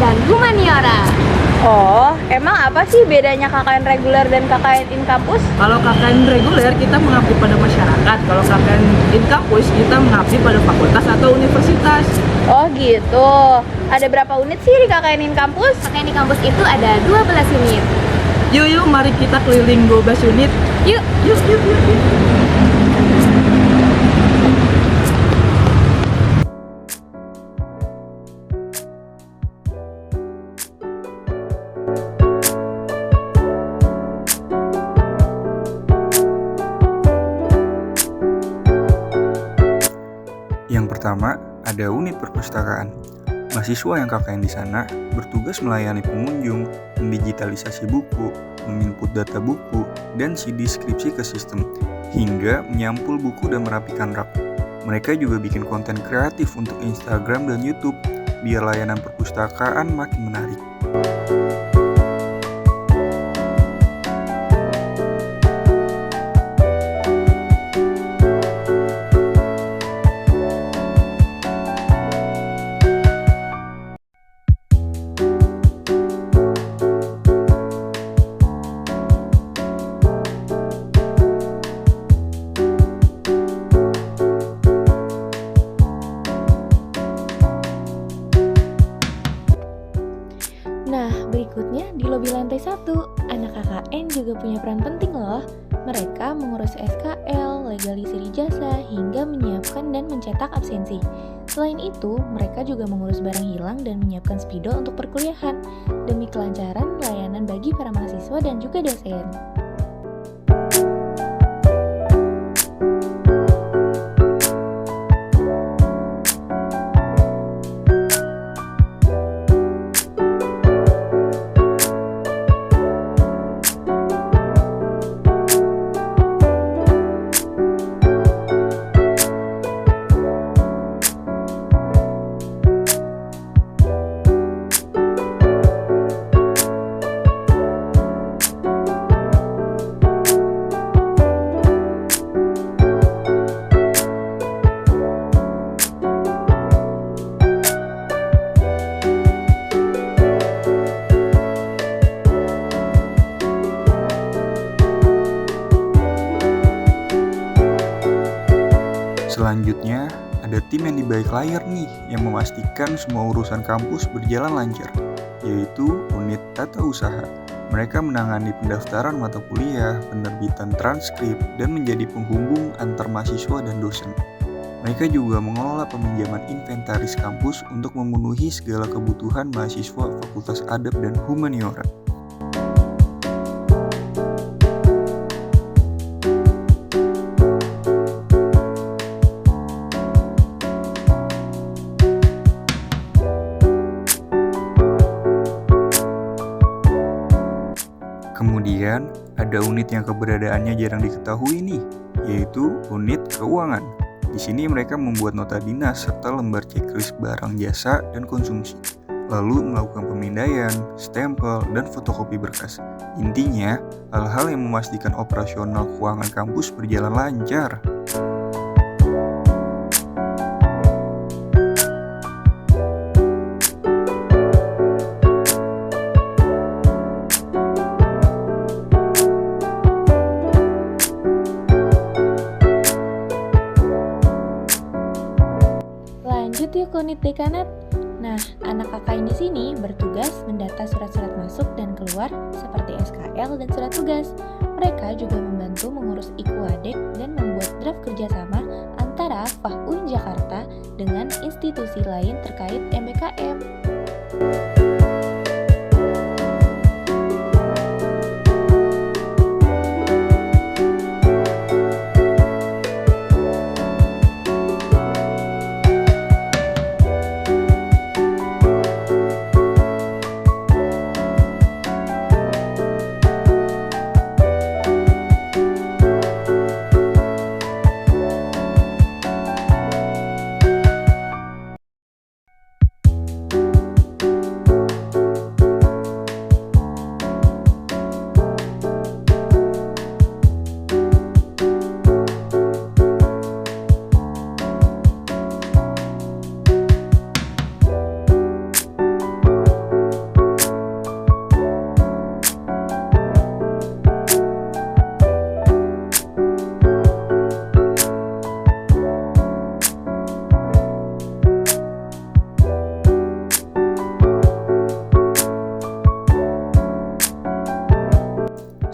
dan humaniora. Oh, emang apa sih bedanya KKN reguler dan KKN in kampus? Kalau KKN reguler kita mengabdi pada masyarakat, kalau KKN in kampus kita mengabdi pada fakultas atau universitas. Oh gitu. Ada berapa unit sih di KKN in kampus? KKN di kampus itu ada 12 unit. Yuk, mari kita keliling 12 unit. Yuk. Yuk. Yang pertama, ada unit perpustakaan. Mahasiswa yang KKN di sana bertugas melayani pengunjung, mendigitalisasi buku, menginput data buku, dan CD skripsi ke sistem, hingga menyampul buku dan merapikan rak. Mereka juga bikin konten kreatif untuk Instagram dan YouTube, biar layanan perpustakaan makin menarik. Nah, berikutnya di lobi lantai 1, anak KKN juga punya peran penting loh. Mereka mengurus SKL, legalisasi jasa, hingga menyiapkan dan mencetak absensi. Selain itu, mereka juga mengurus barang hilang dan menyiapkan spidol untuk perkuliahan, demi kelancaran layanan bagi para mahasiswa dan juga dosen. Selanjutnya, ada tim yang di balik layar nih yang memastikan semua urusan kampus berjalan lancar, yaitu unit tata usaha. Mereka menangani pendaftaran mata kuliah, penerbitan transkrip, dan menjadi penghubung antar mahasiswa dan dosen. Mereka juga mengelola peminjaman inventaris kampus untuk memenuhi segala kebutuhan mahasiswa Fakultas Adab dan Humaniora. Kemudian, ada unit yang keberadaannya jarang diketahui nih, yaitu unit keuangan. Di sini mereka membuat nota dinas serta lembar checklist barang jasa dan konsumsi, lalu melakukan pemindaian, stempel, dan fotokopi berkas. Intinya, hal-hal yang memastikan operasional keuangan kampus berjalan lancar. Lanjut yuk ke unit dekanat. Nah, anak KKN di sini bertugas mendata surat-surat masuk dan keluar seperti SKL dan surat tugas. Mereka juga membantu mengurus Ikuadek dan membuat draft kerjasama antara FAHUN Jakarta dengan institusi lain terkait MBKM.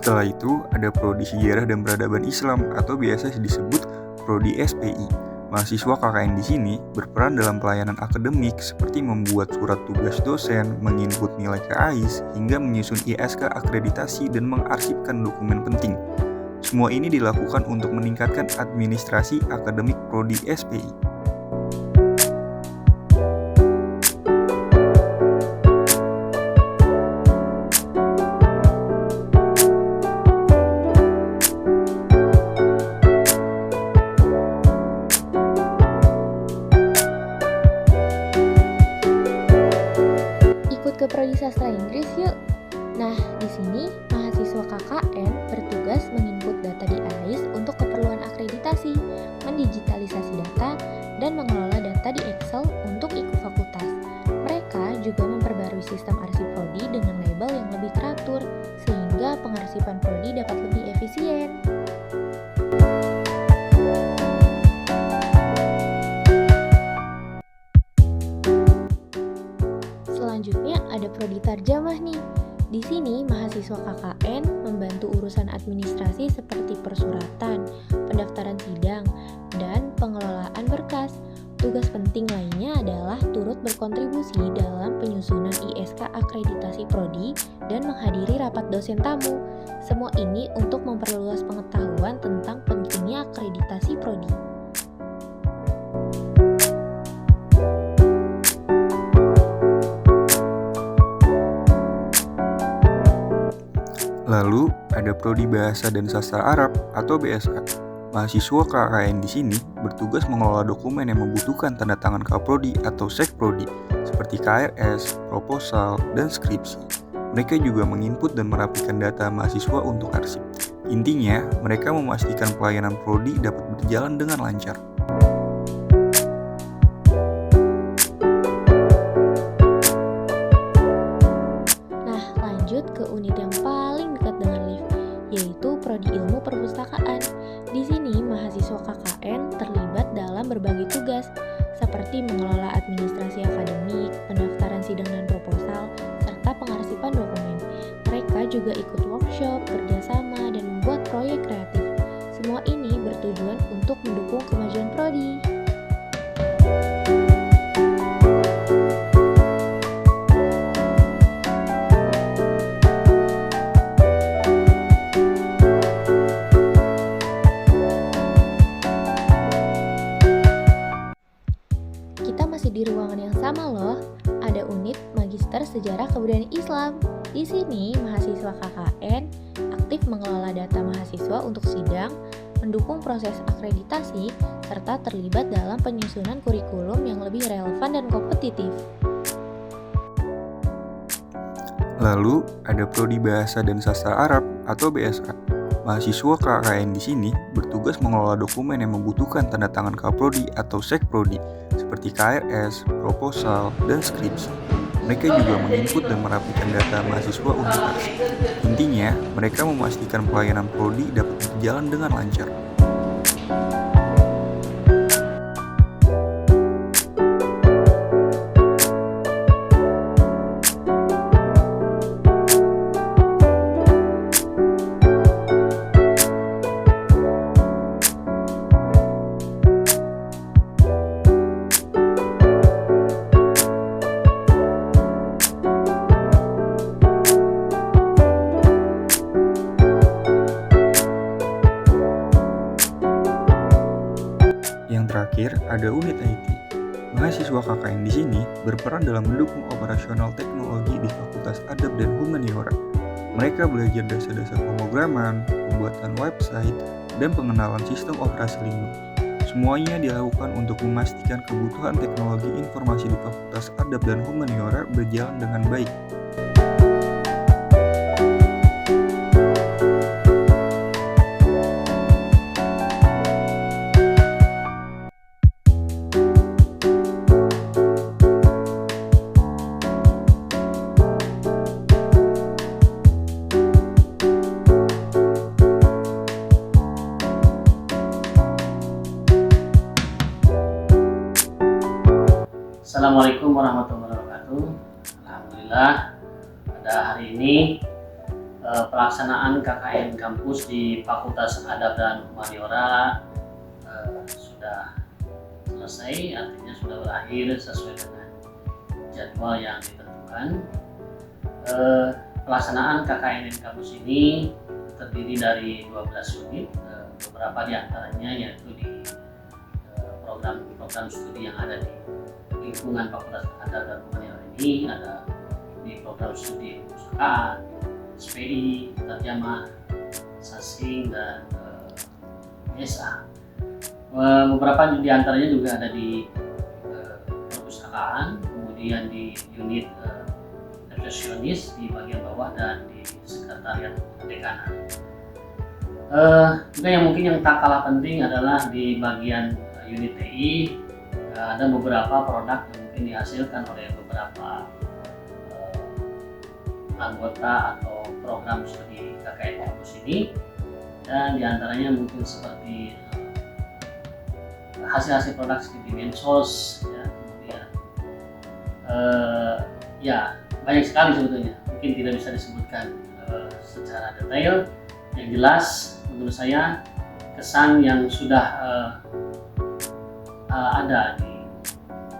Setelah itu ada Prodi Sejarah dan Peradaban Islam atau biasa disebut Prodi SPI. Mahasiswa KKN di sini berperan dalam pelayanan akademik seperti membuat surat tugas dosen, menginput nilai ke AIS, hingga menyusun ISK akreditasi dan mengarsipkan dokumen penting. Semua ini dilakukan untuk meningkatkan administrasi akademik Prodi SPI. Ikut ke Prodi Sastra Inggris yuk. Nah, di sini mahasiswa KKN bertugas menginput data di AIS untuk keperluan akreditasi, mendigitalisasi data, dan mengelola data di Excel untuk ikut fakultas. Mereka juga memperbarui sistem arsip prodi dengan label yang lebih teratur, sehingga pengarsipan prodi dapat lebih efisien. Selanjutnya ada Prodi Tarjamah nih. Di sini mahasiswa KKN membantu urusan administrasi seperti persuratan, pendaftaran sidang, dan pengelolaan berkas. Tugas penting lainnya adalah turut berkontribusi dalam penyusunan ISK akreditasi prodi dan menghadiri rapat dosen tamu. Semua ini untuk memperluas pengetahuan tentang pentingnya akreditasi prodi. Lalu ada Prodi Bahasa dan Sastra Arab atau BSA. Mahasiswa KKN di sini bertugas mengelola dokumen yang membutuhkan tanda tangan Kaprodi atau Sekprodi seperti KRS, proposal, dan skripsi. Mereka juga menginput dan merapikan data mahasiswa untuk arsip. Intinya, mereka memastikan pelayanan prodi dapat berjalan dengan lancar. Nah, lanjut ke unit yang paling dekat dengan LIF, yaitu Prodi Ilmu Perpustakaan. Di sini, mahasiswa KKN terlibat dalam berbagai tugas, seperti mengelola administrasi akademik, pendaftaran sidang dan proposal, serta pengarsipan dokumen. Mereka juga ikut workshop, kerjasama, dan membuat proyek kreatif. Semua ini bertujuan untuk mendukung kemajuan prodi. Kita masih di ruangan yang sama loh. Ada unit Magister Sejarah Kebudayaan Islam. Di sini, mahasiswa KKN aktif mengelola data mahasiswa untuk sidang, mendukung proses akreditasi, serta terlibat dalam penyusunan kurikulum yang lebih relevan dan kompetitif. Lalu ada Prodi Bahasa dan Sastra Arab atau BSA. Mahasiswa KKN di sini bertugas mengelola dokumen yang membutuhkan tanda tangan Kaprodi atau Sekprodi seperti KRS, proposal, dan skripsi. Mereka juga menginput dan merapikan data mahasiswa untuk arsip. Intinya, mereka memastikan pelayanan prodi dapat berjalan dengan lancar. Yang terakhir, ada unit IT. Mahasiswa KKN di sini berperan dalam mendukung operasional teknologi di Fakultas Adab dan Humaniora. Mereka belajar dasar-dasar pemrograman, pembuatan website, dan pengenalan sistem operasi Linux. Semuanya dilakukan untuk memastikan kebutuhan teknologi informasi di Fakultas Adab dan Humaniora berjalan dengan baik. Assalamualaikum warahmatullahi wabarakatuh. Alhamdulillah pada hari ini pelaksanaan KKN kampus di Fakultas Adab dan Humaniora sudah selesai, artinya sudah berakhir sesuai dengan jadwal yang ditentukan. Pelaksanaan KKN kampus ini terdiri dari 12 unit, beberapa diantaranya yaitu di program studi yang ada di lingkungan Fakultas Adab dan Humaniora ini, ada di program studi perpustakaan, SPI, terjemah, sasing, dan SA. Beberapa di antaranya juga ada di perpustakaan, kemudian di unit resepsionis di bagian bawah, dan di sekretariat dekanan. Juga yang mungkin yang tak kalah penting adalah di bagian unit TI, ada beberapa produk yang mungkin dihasilkan oleh beberapa anggota atau program studi KKN kampus ini, dan diantaranya mungkin seperti hasil-hasil produk seperti Mensos, ya, kemudian ya banyak sekali sebetulnya, mungkin tidak bisa disebutkan secara detail. Yang jelas menurut saya kesan yang sudah ada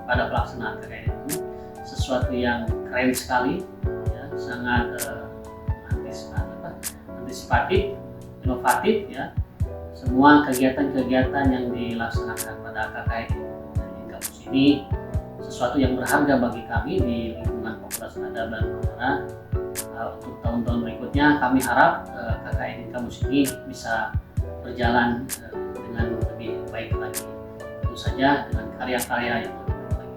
pada pelaksanaan KKN itu sesuatu yang keren sekali, ya, sangat antisipatif, inovatif, ya. Semua kegiatan-kegiatan yang dilaksanakan pada KKN kampus ini sesuatu yang berharga bagi kami di lingkungan Fakultas Adab dan Humaniora. Untuk tahun-tahun berikutnya kami harap KKN kampus ini bisa berjalan dengan lebih baik lagi, tentu saja dengan karya-karya yang lebih baik lagi.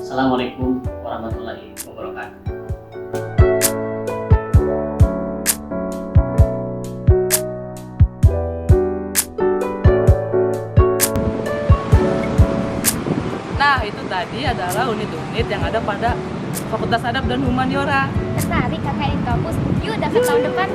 Assalamualaikum warahmatullahi wabarakatuh. Nah, itu tadi adalah unit-unit yang ada pada Fakultas Adab dan Humaniora. Tertarik KKN kampus? Yuk daftar tahun depan.